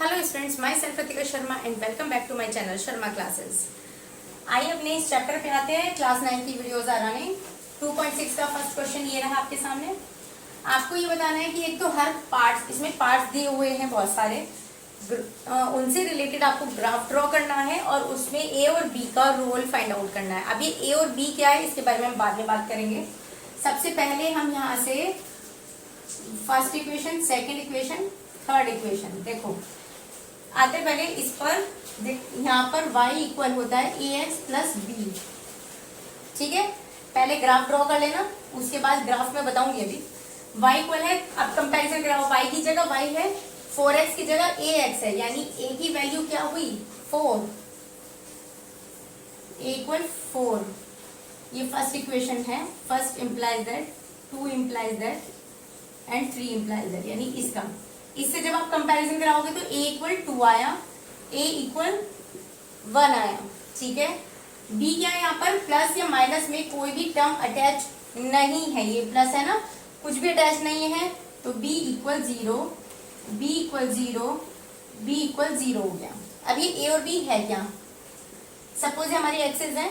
Hello students, myself Pratika Sharma and welcome back to my channel Sharma classes. आइए अपने इस chapter पे आते हैं। क्लास 9 की वीडियोस आ रहा है। 2.6 का फर्स्ट क्वेश्चन ये रहा आपके सामने। आपको ये बताना है कि एक तो हर पार्ट, इसमें पार्ट्स दिए हुए हैं बहुत सारे, उनसे रिलेटेड आपको ग्राफ ड्रॉ करना है और उसमें ए और बी का रोल फाइंड आउट करना है। अब ये ए और बी क्या है इसके बारे में हम बाद में बात करेंगे। सबसे पहले हम यहाँ से first equation, second equation, third equation देखो आते पहले इस पर। यहाँ पर y इक्वल होता है ax प्लस बी। ठीक है, पहले ग्राफ ड्रॉ कर लेना, उसके बाद ग्राफ में बताऊंगी। अभी y इक्वल है, अब कंपैरिजन कराओ। y की जगह y है, 4x की जगह ax है, यानी a की वैल्यू क्या हुई 4, a इक्वल 4। ये फर्स्ट इक्वेशन है। First implies that, 2 implies that and 3 implies that, यानी इसका। इससे जब आप कंपैरिजन कराओगे तो a इक्वल 2 आया, a इक्वल 1 आया। ठीक है, b क्या है यहाँ पर, प्लस या माइनस में कोई भी टर्म अटैच नहीं है, ये प्लस है ना, कुछ भी अटैच नहीं है, तो b equal 0, b equal 0, b equal 0 हो गया। अब ये a और b है क्या, सपोज हमारी एक्सिस है,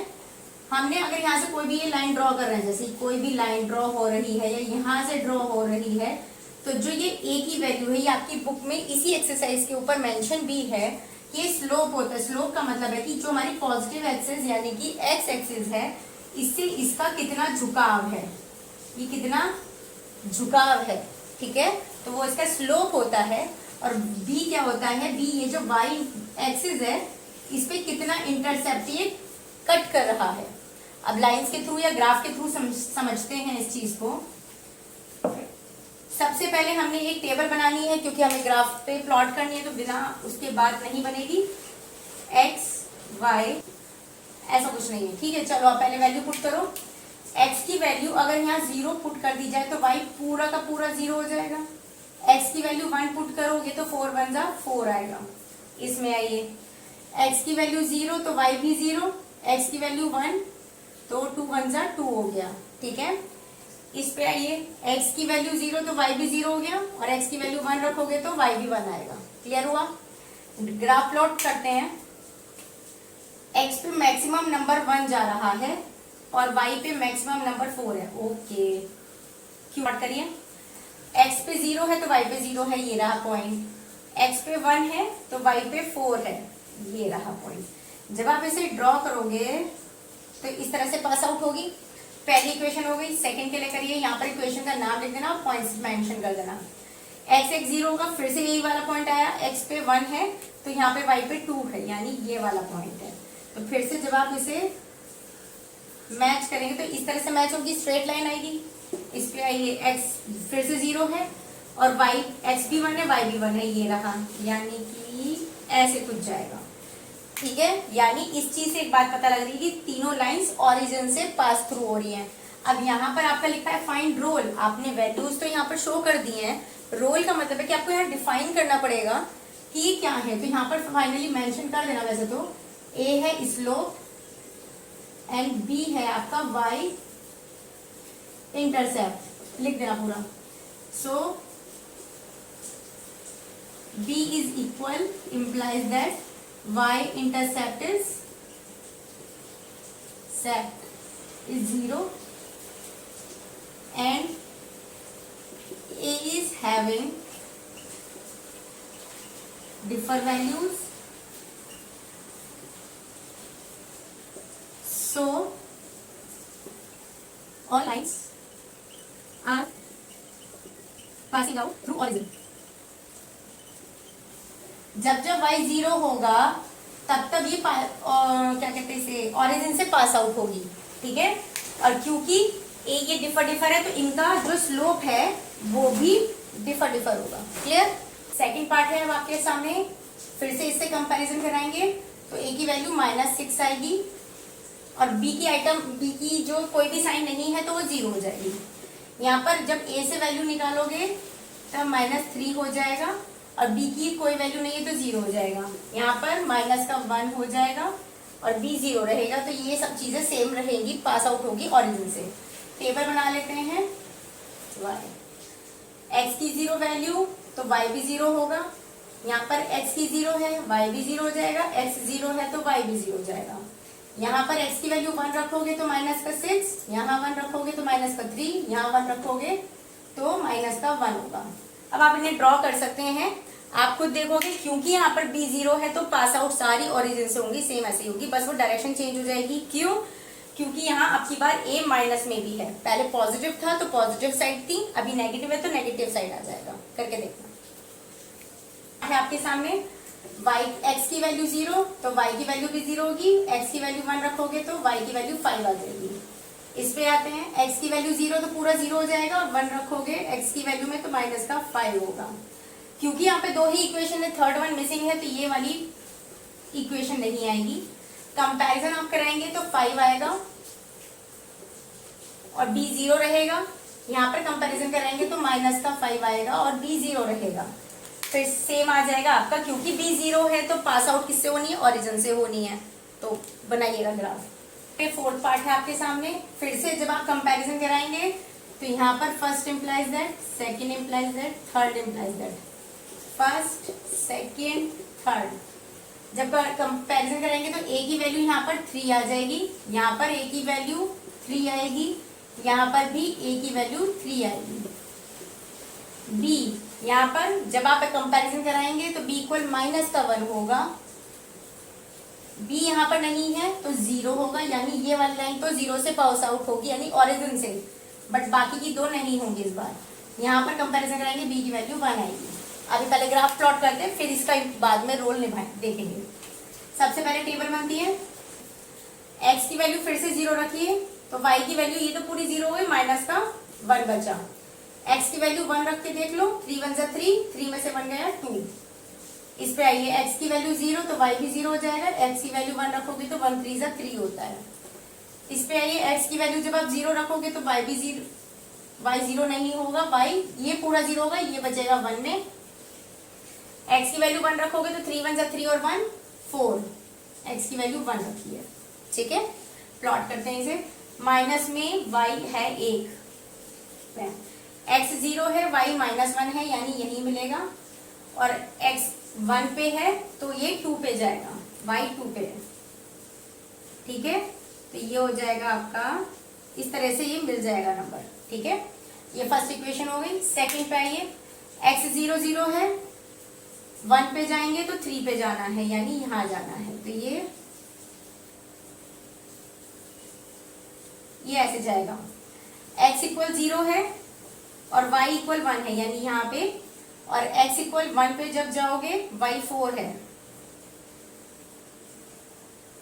हमने अगर यहाँ से कोई भी ये लाइन ड्रॉ कर रहे हैं, जैसे कोई भी लाइन ड्रॉ हो रही है या यहाँ से ड्रॉ हो रही है, तो जो ये a की वैल्यू है, ये आपकी बुक में इसी एक्सरसाइज के ऊपर मेंशन भी है कि ये स्लोप होता है। स्लोप का मतलब है कि जो हमारी पॉजिटिव एक्सिस यानी कि x एक्सिस है, इससे इसका कितना झुकाव है, ये कितना झुकाव है। ठीक है, तो वो इसका स्लोप होता है। और b क्या होता है, b ये जो y एक्सिस है, इस पे कितना इंटरसेप्ट ये कट कर रहा है। अब लाइंस के थ्रू या ग्राफ के थ्रू समझते हैं इस चीज को। सबसे पहले हमने एक टेबल बनानी है, क्योंकि हमें ग्राफ पे प्लॉट करनी है, तो बिना उसके बाद नहीं बनेगी। x y ऐसा कुछ नहीं है। ठीक है, चलो आप पहले वैल्यू पुट करो। x की वैल्यू अगर यहाँ 0 पुट कर दी जाए तो y पूरा का पूरा 0 हो जाएगा। x की वैल्यू 1 पुट करोगे तो 4 1 जा 4 आएगा। इसमें आइए, x की वैल्यू 0 तो y भी 0, x की वैल्यू 1 तो 2 1 जा 2 हो गया। ठीक है, इस पे आइए, x की वैल्यू 0 तो y भी 0 हो गया, और x की वैल्यू 1 रखोगे तो y भी 1 आएगा। क्लियर हुआ। ग्राफ प्लॉट करते हैं। x पे मैक्सिमम नंबर 1 जा रहा है और y पे मैक्सिमम नंबर 4 है। ओके, क्यों प्लॉट करिए। x पे 0 है तो y पे 0 है, ये रहा पॉइंट। x पे 1 है तो y पे 4 है, ये रहा पॉइंट। जब आप इसे ड्रॉ करोगे तो इस तरह से पास आउट होगी। पहली इक्वेशन हो गई। सेकंड के लिए करिए, यहाँ पर इक्वेशन का नाम लिख देना, पॉइंट्स मेंशन कर देना। x एक 0 होगा, फिर से यही वाला पॉइंट आया, x पे 1 है तो यहाँ पे y पे 2 है, यानी ये वाला पॉइंट है। तो फिर से जब आप इसे मैच करेंगे तो इस तरह से मैच होगी, स्ट्रेट लाइन आएगी। इस पे आइए, x फिर से 0 है और y, x भी 1 है, y भी 1 है, ये रहा, यानी कि ऐसे कुछ जाएगा। ठीक है, यानी इस चीज से एक बात पता लग रही है कि तीनों लाइंस ओरिजिन से पास थ्रू हो रही हैं। अब यहाँ पर आपका लिखा है फाइंड रोल, आपने वैल्यूज तो यहाँ पर शो कर दिए हैं। रोल का मतलब है कि आपको यहाँ डिफाइन करना पड़ेगा कि ये क्या है, तो यहाँ पर फाइनली मेंशन कर देना। वैसे तो a है स्लोप एंड b है आपका y इंटरसेप्ट, लिख देना पूरा। सो b is equal implies that y intercept is 0 and a is having different values, so all lines are passing out through origin. जब जब y 0 होगा तब ये क्या कहते हैं इसे, ऑरिजिन से पास आउट होगी। ठीक है, और क्योंकि a ये डिफर है तो इनका जो स्लोप है वो भी डिफर होगा। क्लियर। सेकंड पार्ट है अब आपके सामने, फिर से इससे कंपैरिजन कराएंगे तो a की वैल्यू -6 आएगी और b की जो कोई भी साइन नहीं है तो वो 0 हो जाएगी। यहाँ पर जब a से वैल्यू निकालोगे तब -3 हो जाएगा और b की कोई वैल्यू नहीं है तो 0 हो जाएगा। यहाँ पर माइनस का 1 हो जाएगा और b 0 रहेगा, तो ये सब चीजें सेम रहेंगी, पास आउट होगी ऑरिजिन से। टेबल बना लेते हैं। y x की 0 वैल्यू तो y भी 0 होगा, यहाँ पर x की 0 है, y भी 0 हो जाएगा, x 0 है तो y भी 0 हो जाएगा। यहाँ पर x की वैल्यू 1 रखोगे तो -6, यहाँ 1 रखोगे तो -3, यहाँ 1 रखोगे तो -1 होगा। अब आप इन्हें ड्रॉ कर सकते हैं, आप खुद देखोगे, क्योंकि यहाँ पर b 0 है तो पास आउट सारी ओरिजिन से होंगी, सेम ऐसे होगी, बस वो डायरेक्शन चेंज हो जाएगी। क्यों? क्योंकि यहाँ अब की बार a माइनस में भी है, पहले पॉजिटिव था तो पॉजिटिव साइड थी, अभी नेगेटिव है तो नेगेटिव साइड आ जाएगा। करके देखना है आपके सामने। y x की वैल्यू 0 तो y की वैल्यू भी 0 होगी, x की वैल्यू 1 रखोगे तो y की वैल्यू 5 आ जाएगी। इस पे आते हैं, x की वैल्यू 0 तो पूरा 0 हो जाएगा, और 1 रखोगे x की वैल्यू में तो -5 होगा। क्योंकि यहाँ पे दो ही इक्वेशन है, थर्ड वन मिसिंग है, तो ये वाली इक्वेशन नहीं आएगी। कंपैरिजन आप कराएंगे तो 5 आएगा और b 0 रहेगा। यहाँ पर कंपैरिजन कराएंगे तो -5 आएगा और b 0 रहेगा, फिर सेम आ जाएगा आपका, क्योंकि b 0 है तो पास आउट किससे होनी है? ओरिजिन से होनी है। तो बनाइएगा ग्राफ। फिर फोर्थ पार्ट है आपके सामने। फिर से जब आप कंपैरिजन कराएंगे तो यहाँ पर first implies that, second implies that, third implies that, first second third. जब कंपैरिजन करेंगे तो a की वैल्यू यहाँ पर 3 आ जाएगी, यहाँ पर a की वैल्यू 3 आएगी, यहाँ पर भी a की वैल्यू 3 आएगी। b यहाँ पर जब आप कंपैरिजन कराएंगे तो b इक्वल -1 होगा, b यहाँ पर नहीं है तो 0 होगा, यानी ये वाली लाइन तो 0 से पास आउट होगी, यानी ओरिजिन से, बट बाकी की दो नहीं होंगी इस बार। यहाँ पर कंपैरिजन कराएंगे b की वैल्यू 1 आएगी। अभी पहले ग्राफ प्लॉट करते हैं, फिर इसका बाद में रोल निभाएं देखेंगे। सबसे पहले टेबल बनती है, x की वैल्यू फिर से 0 रखिए तो y की वैल्यू ये तो पूरी 0 हो गई, -1 बचा। x की वैल्यू 1 रख के देख लो, 3 1 3, 3 में से 1 गया 2। इस पे आइए, x की वैल्यू 0 तो y भी 0 हो जाएगा, x की वैल्यू 1 रखोगे तो 1 3 3 होता है। इस पे आइए, x की वैल्यू जब आप 0 रखोगे तो y भी 0, y 0 नहीं होगा, y ये पूरा 0 होगा, ये बचेगा 1 में। x की वैल्यू 1 रखोगे तो 3 1 3 और 1 4, x की वैल्यू 1 रखी है। ठीक है, प्लॉट करते हैं इसे। माइनस में y है 1, x 0 है, y -1 है, यानी यही मिलेगा, और x 1 पे है तो ये 2 पे जाएगा, y 2 पे है। ठीक है, तो ये हो जाएगा आपका, इस तरह से ये मिल जाएगा नंबर। ठीक है, ये फर्स्ट इक्वेशन हो गई। सेकंड पे आइए, x 0 0 है, 1 पे जाएंगे तो 3 पे जाना है, यानी यहां जाना है, तो ये ऐसे जाएगा। x इक्वल 0 है और y इक्वल 1 है, यानी यहाँ पे, और x इक्वल 1 पे जब जाओगे y 4 है,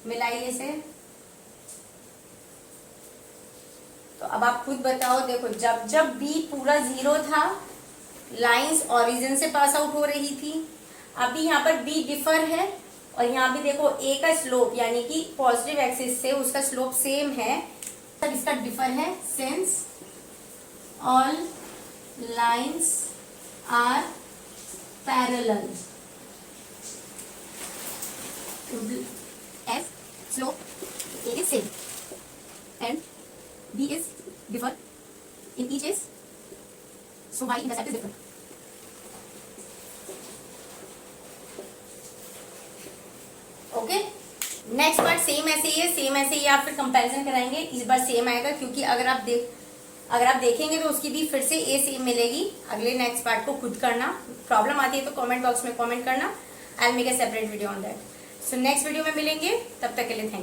मिलाइए इसे। तो अब आप खुद बताओ, देखो जब जब b पूरा 0 था, लाइंस ओरिजिन से पास आउट हो रही थी, अभी यहाँ पर b डिफर है, और यहाँ भी देखो a का स्लोप, यानी कि पॉजिटिव एक्सिस से उसका स्लोप सेम है, तब इसका डिफर है। Since all lines are parallel, as slope a is same and b is differ in each case, so y intercept is different. Okay, next part same ऐसे ही है, same ऐसे ही आप फिर कंपैरिजन कराएंगे, इस बार सेम आएगा, क्योंकि अगर आप देखेंगे तो उसकी भी फिर से ए सेम मिलेगी। अगले नेक्स्ट पार्ट को खुद करना, प्रॉब्लम आती है तो कमेंट बॉक्स में कमेंट करना, I will make a separate video on that. So next video में मिलेंगे, तब तक के लिए थैंक यू।